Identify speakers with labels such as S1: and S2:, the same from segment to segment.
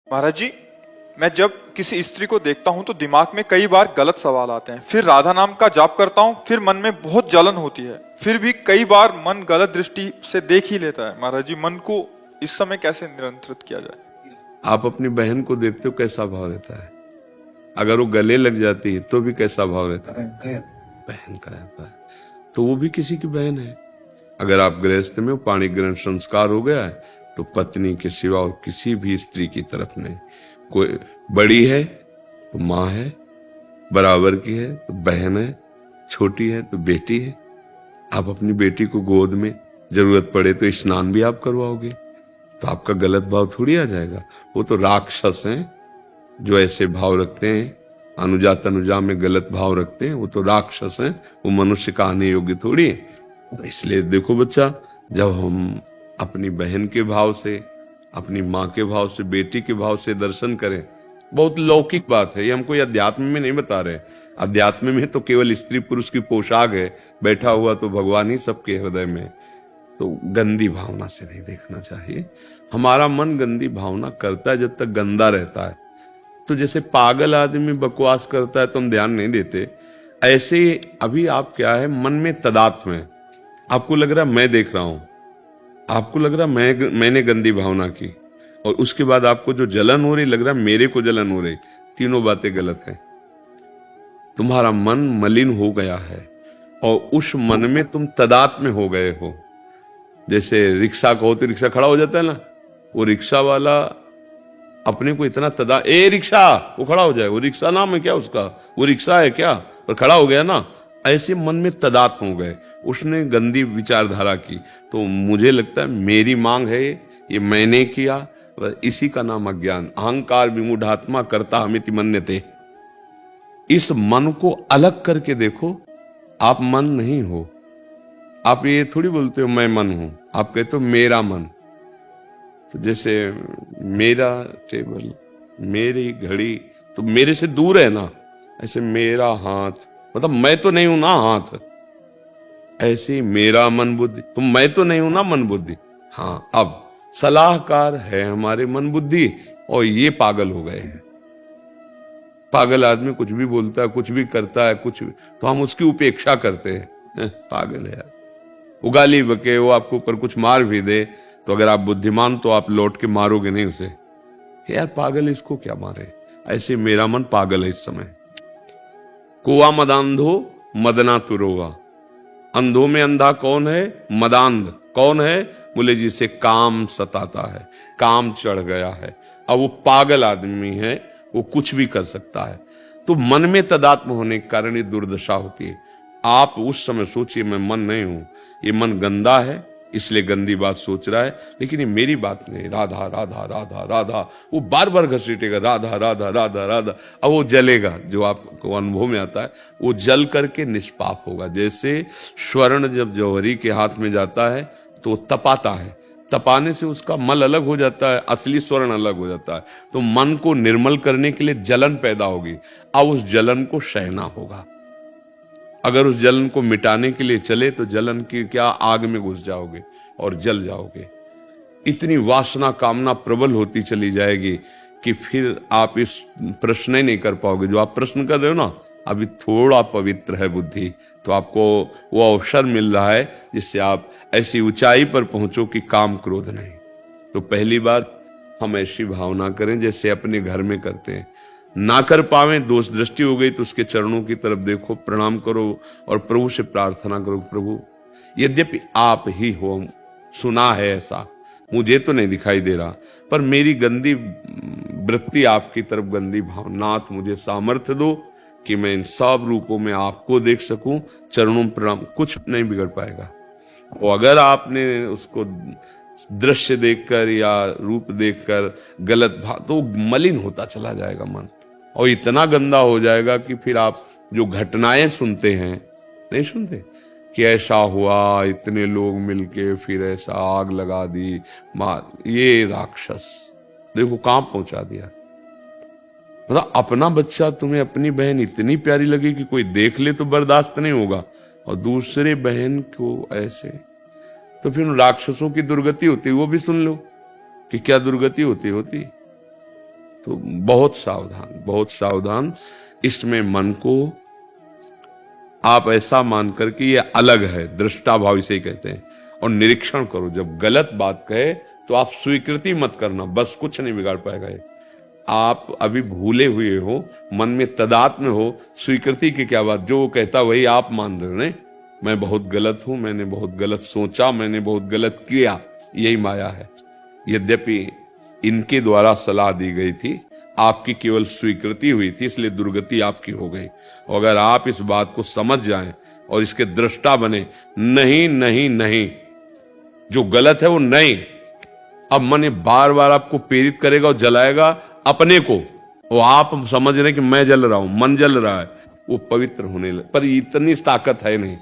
S1: महाराज जी, मैं जब किसी स्त्री को देखता हूं तो दिमाग में कई बार गलत सवाल आते हैं। फिर राधा नाम का जाप करता हूं, फिर मन में बहुत जलन होती है। फिर भी कई बार मन गलत दृष्टि से देख ही लेता है। महाराज जी, मन को इस समय कैसे नियंत्रित किया जाए?
S2: आप अपनी बहन को देखते हो कैसा भाव रहता है, अगर वो गले लग जाती है तो भी कैसा भाव रहता है, बहन का रहता है, तो वो भी किसी की बहन है। अगर आप गृहस्थ में हो, पाणी ग्रहण संस्कार हो गया है, तो पत्नी के सिवा और किसी भी स्त्री की तरफ नहीं। कोई बड़ी है तो माँ है, बराबर की है तो बहन है, छोटी है तो बेटी है। आप अपनी बेटी को गोद में जरूरत पड़े तो स्नान भी आप करवाओगे, तो आपका गलत भाव थोड़ी आ जाएगा। वो तो राक्षस हैं जो ऐसे भाव रखते हैं, अनुजा तनुजा में गलत भाव रखते हैं, वो तो राक्षस हैं, वो मनुष्य का आने योग्य थोड़ी है। तो इसलिए देखो बच्चा, जब हम अपनी बहन के भाव से, अपनी माँ के भाव से, बेटी के भाव से दर्शन करें, बहुत लौकिक बात है। ये हम कोई अध्यात्म में नहीं बता रहे। अध्यात्म में तो केवल स्त्री पुरुष की पोशाक है, बैठा हुआ तो भगवान ही सबके हृदय में। तो गंदी भावना से नहीं देखना चाहिए। हमारा मन गंदी भावना करता है जब तक गंदा रहता है। तो जैसे पागल आदमी बकवास करता है तो हम ध्यान नहीं देते, ऐसे अभी आप क्या है, मन में तदात्म है। आपको लग रहा मैं देख रहा हूं, आपको लग रहा मैंने गंदी भावना की, और उसके बाद आपको जो जलन हो रही लग रहा मेरे को जलन हो रही। तीनों बातें गलत हैं। तुम्हारा मन मलिन हो गया है और उस मन में तुम तदात्म में हो गए हो। जैसे रिक्शा कहो तो रिक्शा खड़ा हो जाता है ना, वो रिक्शा वाला अपने को इतना ए रिक्शा, वो खड़ा हो जाए। वो रिक्शा नाम है क्या उसका, वो रिक्शा है क्या, पर खड़ा हो गया ना। ऐसे मन में तदात्म हो गए, उसने गंदी विचारधारा की। तो मुझे लगता है मेरी मांग है, ये मैंने किया, इसी का नाम अज्ञान। अहंकार विमूढ़ात्मा कर्ता हमिति मन्यते। इस मन को अलग करके देखो, आप मन नहीं हो। आप ये थोड़ी बोलते हो मैं मन हूं, आप कहते हो मेरा मन। तो जैसे मेरा टेबल, मेरी घड़ी तो मेरे से दूर है ना, ऐसे मेरा हाथ, मतलब मैं तो नहीं हूं ना हाथ। ऐसे मेरा मन बुद्धि, तो मैं तो नहीं हूं ना मन बुद्धि। हाँ, अब सलाहकार है हमारे मन बुद्धि, और ये पागल हो गए हैं। पागल आदमी कुछ भी बोलता है, कुछ भी करता है, कुछ भी, तो हम उसकी उपेक्षा करते हैं। पागल है यार, उगाली बके, वो आपको ऊपर कुछ मार भी दे तो अगर आप बुद्धिमान तो आप लौट के मारोगे नहीं उसे। यार पागल, इसको क्या मारे। ऐसे मेरा मन पागल है इस समय। कुआ मदांधो मदना तुरोवा। अंधों में अंधा कौन है? मदांध। कौन है? बोले जिसे काम सताता है, काम चढ़ गया है। अब वो पागल आदमी है, वो कुछ भी कर सकता है। तो मन में तदात्म होने के कारण ये दुर्दशा होती है। आप उस समय सोचिए मैं मन नहीं हूं, ये मन गंदा है इसलिए गंदी बात सोच रहा है, लेकिन ये मेरी बात नहीं। राधा राधा राधा राधा, वो बार बार घसीटेगा राधा राधा राधा राधा। अब वो जलेगा, जो आपको अनुभव में आता है, वो जल करके निष्पाप होगा। जैसे स्वर्ण जब जौहरी के हाथ में जाता है तो वो तपाता है, तपाने से उसका मल अलग हो जाता है, असली स्वर्ण अलग हो जाता है। तो मन को निर्मल करने के लिए जलन पैदा होगी। अब उस जलन को सहना होगा। अगर उस जलन को मिटाने के लिए चले तो जलन की क्या, आग में घुस जाओगे और जल जाओगे। इतनी वासना कामना प्रबल होती चली जाएगी कि फिर आप इस प्रश्न ही नहीं कर पाओगे जो आप प्रश्न कर रहे हो ना। अभी थोड़ा पवित्र है बुद्धि, तो आपको वो अवसर मिल रहा है जिससे आप ऐसी ऊंचाई पर पहुंचो कि काम क्रोध नहीं। तो पहली बात, हम ऐसी भावना करें जैसे अपने घर में करते हैं। ना कर पावे, दोष दृष्टि हो गई तो उसके चरणों की तरफ देखो, प्रणाम करो और प्रभु से प्रार्थना करो, प्रभु यद्यपि आप ही हो, सुना है ऐसा, मुझे तो नहीं दिखाई दे रहा, पर मेरी गंदी वृत्ति आपकी तरफ, गंदी भावनाथ, मुझे सामर्थ्य दो कि मैं इन सब रूपों में आपको देख सकूं। चरणों में प्रणाम, कुछ नहीं बिगड़ पाएगा। और अगर आपने उसको दृश्य देखकर या रूप देखकर गलत भाव, तो मलिन होता चला जाएगा मन, और इतना गंदा हो जाएगा कि फिर आप जो घटनाएं सुनते हैं, नहीं सुनते कि ऐसा हुआ, इतने लोग मिलके फिर ऐसा आग लगा दी, मार, ये राक्षस देखो कहां पहुंचा दिया। मतलब अपना बच्चा तुम्हें, अपनी बहन इतनी प्यारी लगी कि कोई देख ले तो बर्दाश्त नहीं होगा, और दूसरे बहन को ऐसे, तो फिर राक्षसों की दुर्गति होती, वो भी सुन लो कि क्या दुर्गति होती। तो बहुत सावधान, बहुत सावधान। इसमें मन को आप ऐसा मान कर कि ये अलग है, दृष्टा भाव इसे कहते हैं, और निरीक्षण करो। जब गलत बात कहे तो आप स्वीकृति मत करना, बस कुछ नहीं बिगाड़ पाएगा ये। आप अभी भूले हुए हो, मन में तदात्म्य हो, स्वीकृति की क्या बात, जो वो कहता वही आप मान रहे हो। नहीं, मैं बहुत गलत हूं, मैंने बहुत गलत सोचा, मैंने बहुत गलत किया, यही माया है। यद्यपि इनके द्वारा सलाह दी गई थी, आपकी केवल स्वीकृति हुई थी, इसलिए दुर्गति आपकी हो गई। और अगर आप इस बात को समझ जाएं और इसके दृष्टा बने, नहीं नहीं नहीं, जो गलत है वो नहीं। अब मन बार बार आपको प्रेरित करेगा और जलाएगा अपने को, और आप समझ रहे हैं कि मैं जल रहा हूं, मन जल रहा है, वो पवित्र होने लगे। पर इतनी ताकत है नहीं,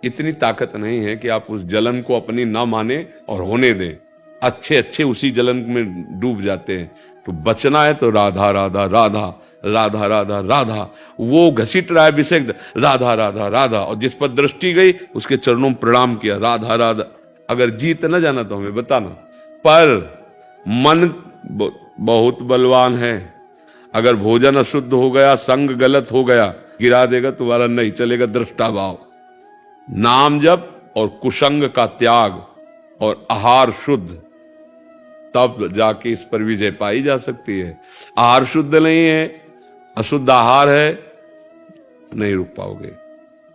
S2: इतनी ताकत नहीं है कि आप उस जलन को अपनी ना माने और होने दें। अच्छे अच्छे उसी जलन में डूब जाते हैं। तो बचना है तो राधा राधा राधा राधा राधा राधा, वो घसीट रहा है विषय, राधा राधा राधा, और जिस पर दृष्टि गई उसके चरणों में प्रणाम किया, राधा राधा। अगर जीत न जाना तो हमें बताना। पर मन बहुत बलवान है, अगर भोजन अशुद्ध हो गया, संग गलत हो गया, गिरा देगा, तुम्हारा नहीं चलेगा दृष्टा भाव। नाम जप और कुसंग का त्याग और आहार शुद्ध, तब जाके इस पर विजय पाई जा सकती है। आहार शुद्ध नहीं है, अशुद्ध आहार है, नहीं रुक पाओगे।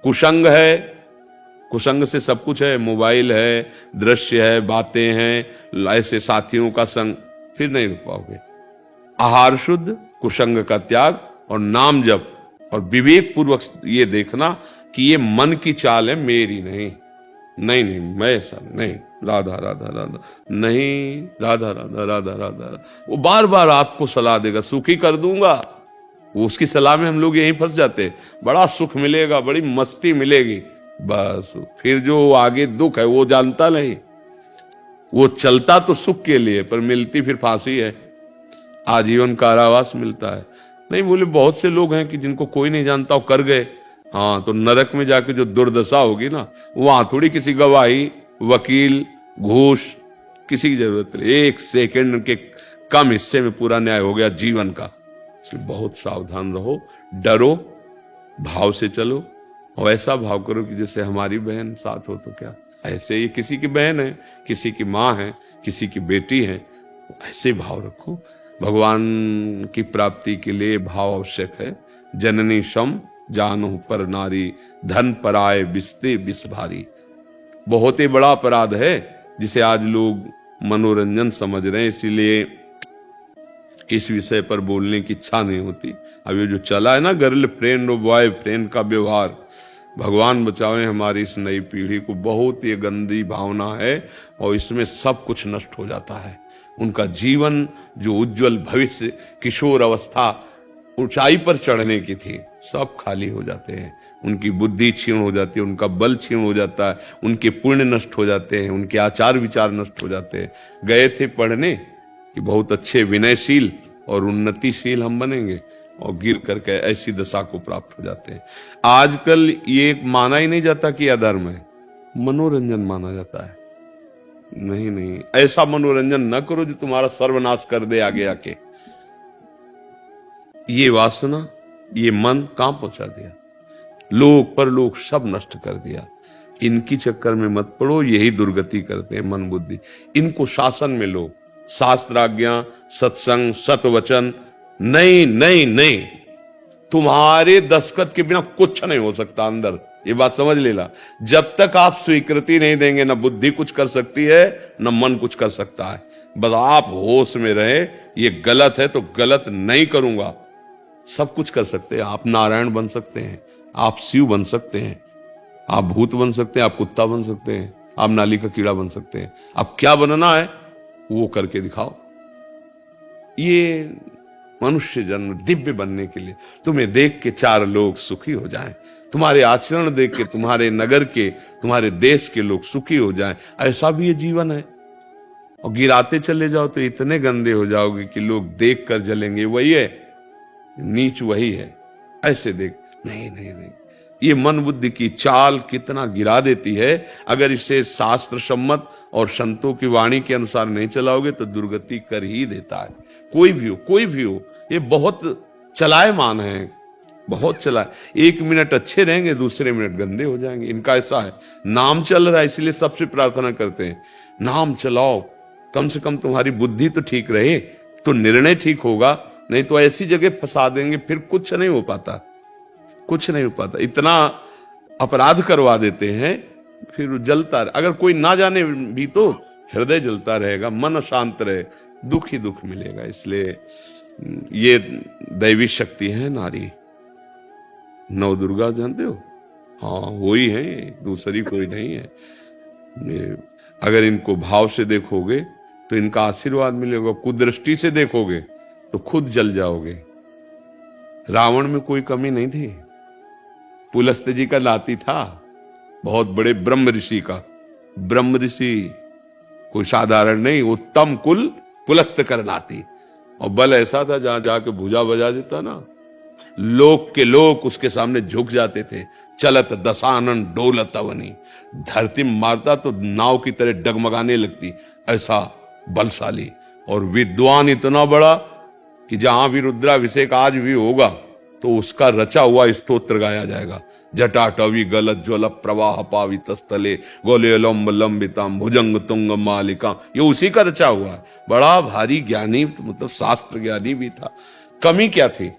S2: कुसंग है, कुसंग से सब कुछ है, मोबाइल है, दृश्य है, बातें हैं, ऐसे साथियों का संग, फिर नहीं रुक पाओगे। आहार शुद्ध, कुसंग का त्याग और नाम जप, और विवेक पूर्वक ये देखना कि ये मन की चाल है, मेरी नहीं। नहीं नहीं, मैं ऐसा नहीं, राधा राधा राधा नहीं, राधा राधा राधा राधा। वो बार बार आपको सलाह देगा, सुखी कर दूंगा, वो उसकी सलाह में हम लोग यहीं फंस जाते। बड़ा सुख मिलेगा, बड़ी मस्ती मिलेगी, बस फिर जो आगे दुख है वो जानता नहीं। वो चलता तो सुख के लिए, पर मिलती फिर फांसी है, आजीवन कारावास मिलता है। नहीं बोले, बहुत से लोग हैं कि जिनको कोई नहीं जानता और कर गए। हाँ, तो नरक में जाके जो दुर्दशा होगी ना, वहां थोड़ी किसी गवाही, वकील, घूस, किसी की जरूरत नहीं। 1 सेकंड के कम हिस्से में पूरा न्याय हो गया जीवन का। इसलिए बहुत सावधान रहो, डरो, भाव से चलो, और ऐसा भाव करो कि जैसे हमारी बहन साथ हो। तो क्या, ऐसे ही किसी की बहन है, किसी की माँ है, किसी की बेटी है, ऐसे भाव रखो। भगवान की प्राप्ति के लिए भाव आवश्यक है। जननी सम जानो पर नारी, धन पराए बिस्ते बिस भारी। बहुत ही बड़ा अपराध है जिसे आज लोग मनोरंजन समझ रहे हैं, इसीलिए इस विषय पर बोलने की इच्छा नहीं होती। अब ये जो चला है ना गर्ल फ्रेंड और बॉय फ्रेंड का व्यवहार, भगवान बचावे हमारी इस नई पीढ़ी को। बहुत ही गंदी भावना है और इसमें सब कुछ नष्ट हो जाता है। उनका जीवन जो उज्जवल भविष्य, किशोर अवस्था, ऊंचाई पर चढ़ने की थी, सब खाली हो जाते हैं। उनकी बुद्धि क्षीण हो जाती है, उनका बल क्षीण हो जाता है, उनके पुण्य नष्ट हो जाते हैं, उनके आचार विचार नष्ट हो जाते हैं। गए थे पढ़ने कि बहुत अच्छे विनयशील और उन्नतिशील हम बनेंगे, और गिर करके ऐसी दशा को प्राप्त हो जाते हैं। आजकल ये माना ही नहीं जाता कि अधर्म है, मनोरंजन माना जाता है। नहीं नहीं, ऐसा मनोरंजन न करो जो तुम्हारा सर्वनाश कर दे आगे आके। ये वासना, ये मन कहां पहुंचा दिया, लोक परलोक सब नष्ट कर दिया। इनकी चक्कर में मत पड़ो, यही दुर्गति करते हैं मन बुद्धि। इनको शासन में लो, शास्त्राज्ञा, सत्संग, सतवचन, नहीं नहीं नहीं, तुम्हारे दस्तखत के बिना कुछ नहीं हो सकता अंदर, ये बात समझ लेना। जब तक आप स्वीकृति नहीं देंगे, ना बुद्धि कुछ कर सकती है, ना मन कुछ कर सकता है। बस आप होश में रहे, ये गलत है तो गलत नहीं करूंगा। सब कुछ कर सकते हैं आप, नारायण बन सकते हैं, आप शिव बन सकते हैं, आप भूत बन सकते हैं, आप कुत्ता बन सकते हैं, आप नाली का कीड़ा बन सकते हैं। अब क्या बनना है वो करके दिखाओ। ये मनुष्य जन्म दिव्य बनने के लिए, तुम्हें देख के 4 लोग सुखी हो जाएं, तुम्हारे आचरण देख के तुम्हारे नगर के, तुम्हारे देश के लोग सुखी हो जाएं, ऐसा भी ये जीवन है। और गिराते चले जाओ तो इतने गंदे हो जाओगे कि लोग देख कर जलेंगे, वही है नीच, वही है। ऐसे देख, नहीं नहीं नहीं, ये मन बुद्धि की चाल कितना गिरा देती है। अगर इसे शास्त्र सम्मत और संतों की वाणी के अनुसार नहीं चलाओगे तो दुर्गति कर ही देता है। कोई भी हो, ये बहुत चलायमान है, बहुत चला। 1 मिनट अच्छे रहेंगे, दूसरे मिनट गंदे हो जाएंगे। इनका ऐसा है, नाम चल रहा है इसलिए सबसे प्रार्थना करते हैं, नाम चलाओ, कम से कम तुम्हारी बुद्धि तो ठीक रहे तो निर्णय ठीक होगा, नहीं तो ऐसी जगह फंसा देंगे फिर कुछ नहीं हो पाता, कुछ नहीं हो पाता। इतना अपराध करवा देते हैं, फिर जलता अगर कोई ना जाने भी तो हृदय जलता रहेगा, मन अशांत रहे, दुख ही दुख मिलेगा। इसलिए ये दैवी शक्ति है नारी। नव दुर्गा जानते हो? हाँ, वही है, दूसरी कोई नहीं है। अगर इनको भाव से देखोगे तो इनका आशीर्वाद मिलेगा, कुदृष्टि से देखोगे तो खुद जल जाओगे। रावण में कोई कमी नहीं थी, पुलस्त जी का नाती था, बहुत बड़े ब्रह्म ऋषि का। ब्रह्म ऋषि कोई साधारण नहीं, उत्तम कुल पुलस्त कर नाती, और बल ऐसा था जहां जाके भुजा बजा देता ना, लोक के लोग उसके सामने झुक जाते थे। चलत दशानन डोलत अवनी, धरती मारता तो नाव की तरह डगमगाने लगती, ऐसा बलशाली। और विद्वान इतना बड़ा कि जहां भी रुद्राभिषेक आज भी होगा तो उसका रचा हुआ स्तोत्र गाया जाएगा। जटाटवी गलत ज्वल प्रवाह पावित स्थले गोले लंब लंबिताम भुजंग तुंग मालिका, ये उसी का रचा हुआ है। बड़ा भारी ज्ञानी, मतलब शास्त्र ज्ञानी भी था। कमी क्या थी?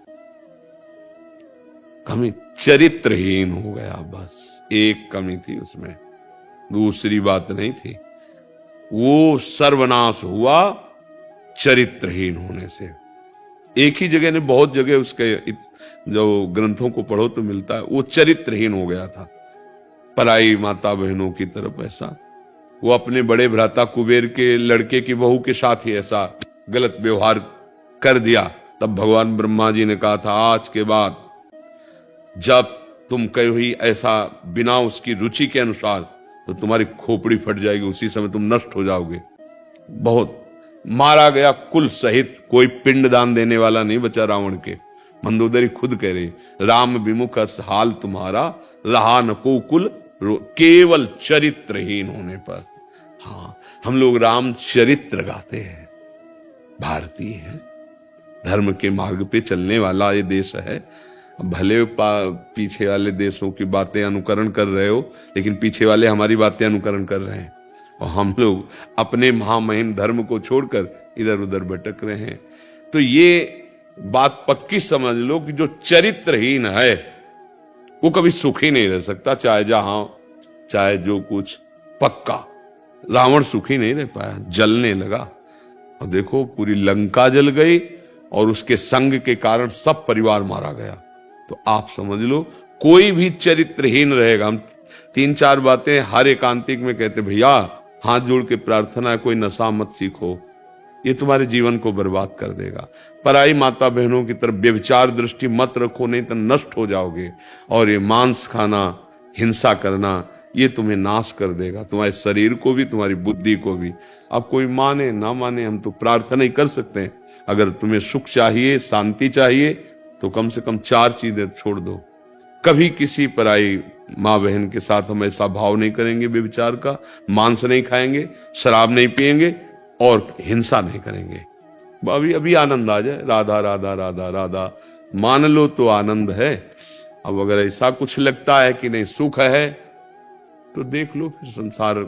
S2: कमी चरित्रहीन हो गया, बस एक कमी थी उसमें, दूसरी बात नहीं थी। वो सर्वनाश हुआ चरित्रहीन होने से। एक ही जगह ने, बहुत जगह उसके जो ग्रंथों को पढ़ो तो मिलता है, वो चरित्रहीन हो गया था पराई माता बहनों की तरफ। ऐसा वो अपने बड़े भ्राता कुबेर के लड़के की बहू के साथ ही ऐसा गलत व्यवहार कर दिया। तब भगवान ब्रह्मा जी ने कहा था, आज के बाद जब तुम कहीं ऐसा बिना उसकी रुचि के अनुसार, तो तुम्हारी खोपड़ी फट जाएगी, उसी समय तुम नष्ट हो जाओगे। बहुत मारा गया कुल सहित, कोई पिंड दान देने वाला नहीं बचा रावण के। मंदोदरी खुद कह रही, राम विमुख हाल तुम्हारा, रहा न को कुल केवल चरित्रहीन होने पर। हाँ, हम लोग राम चरित्र गाते हैं, भारतीय है, धर्म के मार्ग पे चलने वाला ये देश है। भले पीछे वाले देशों की बातें अनुकरण कर रहे हो, लेकिन पीछे वाले हमारी बातें अनुकरण कर रहे हैं, और हम लोग अपने महामहिम धर्म को छोड़कर इधर उधर भटक रहे हैं। तो ये बात पक्की समझ लो कि जो चरित्रहीन है वो कभी सुखी नहीं रह सकता, चाहे जहां चाहे जो कुछ। पक्का रावण सुखी नहीं रह पाया, जलने लगा, और देखो पूरी लंका जल गई, और उसके संग के कारण सब परिवार मारा गया। तो आप समझ लो, कोई भी चरित्रहीन रहेगा। हम 3-4 बातें हर एकांतिक में कहते, भैया हाथ जोड़ के प्रार्थना है, कोई नशा मत सीखो, ये तुम्हारे जीवन को बर्बाद कर देगा। पराई माता बहनों की तरफ व्यभिचार दृष्टि मत रखो, नहीं तो नष्ट हो जाओगे। और ये मांस खाना, हिंसा करना, ये तुम्हें नाश कर देगा, तुम्हारे शरीर को भी, तुम्हारी बुद्धि को भी। अब कोई माने ना माने, हम तो प्रार्थना ही कर सकते हैं। अगर तुम्हें सुख चाहिए, शांति चाहिए, तो कम से कम 4 चीजें छोड़ दो। कभी किसी पराई माँ बहन के साथ हम ऐसा भाव नहीं करेंगे व्यभिचार का, मांस नहीं खाएंगे, शराब नहीं पिएंगे, और हिंसा नहीं करेंगे। अभी अभी आनंद आ जाए, राधा राधा राधा राधा मान लो तो आनंद है। अब अगर ऐसा कुछ लगता है कि नहीं सुख है, तो देख लो फिर संसार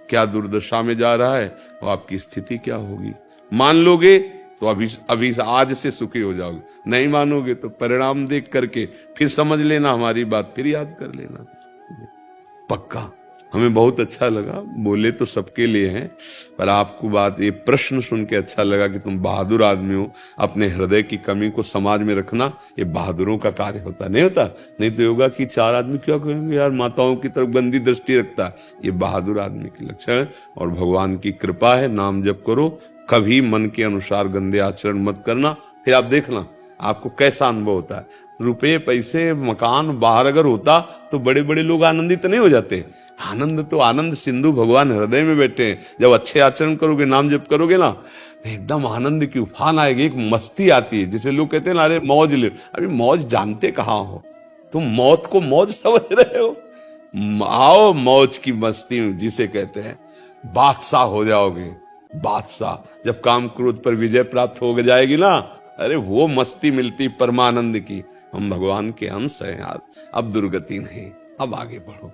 S2: क्या दुर्दशा में जा रहा है, और आपकी स्थिति क्या होगी। मान लोगे तो अभी आज से सुखी हो जाओगे, नहीं मानोगे तो परिणाम देख करके फिर समझ लेना हमारी बात, फिर याद कर लेना। पक्का हमें बहुत अच्छा लगा, बोले तो सबके लिए हैं, पर आपको बात, ये प्रश्न सुन के अच्छा लगा कि तुम बहादुर आदमी हो। अपने हृदय की कमी को समाज में रखना, ये बहादुरों का कार्य होता, नहीं होता? नहीं तो होगा कि 4 आदमी क्या कहेंगे, यार माताओं की तरफ गंदी दृष्टि रखता है। ये बहादुर आदमी के लक्षण है, और भगवान की कृपा है। नाम जप करो, कभी मन के अनुसार गंदे आचरण मत करना, फिर आप देखना आपको कैसा अनुभव होता है। रुपए पैसे मकान बाहर अगर होता तो बड़े बड़े लोग आनंदित नहीं हो जाते। आनंद तो आनंद सिंधु भगवान हृदय में बैठे हैं। जब अच्छे आचरण करोगे, नाम जप करोगे ना, एकदम आनंद की उफान आएगी, एक मस्ती आती है, जिसे लोग कहते हैं ना, अरे मौज ले। अभी मौज जानते कहाँ हो तुम? मौत को मौज समझ रहे हो? आओ मौज की मस्ती जिसे कहते हैं, बादशाह हो जाओगे। बादशाह जब काम क्रोध पर विजय प्राप्त हो जाएगी ना, अरे वो मस्ती मिलती परमानंद की। हम भगवान के अंश हैं यार, अब दुर्गति नहीं, अब आगे बढ़ो।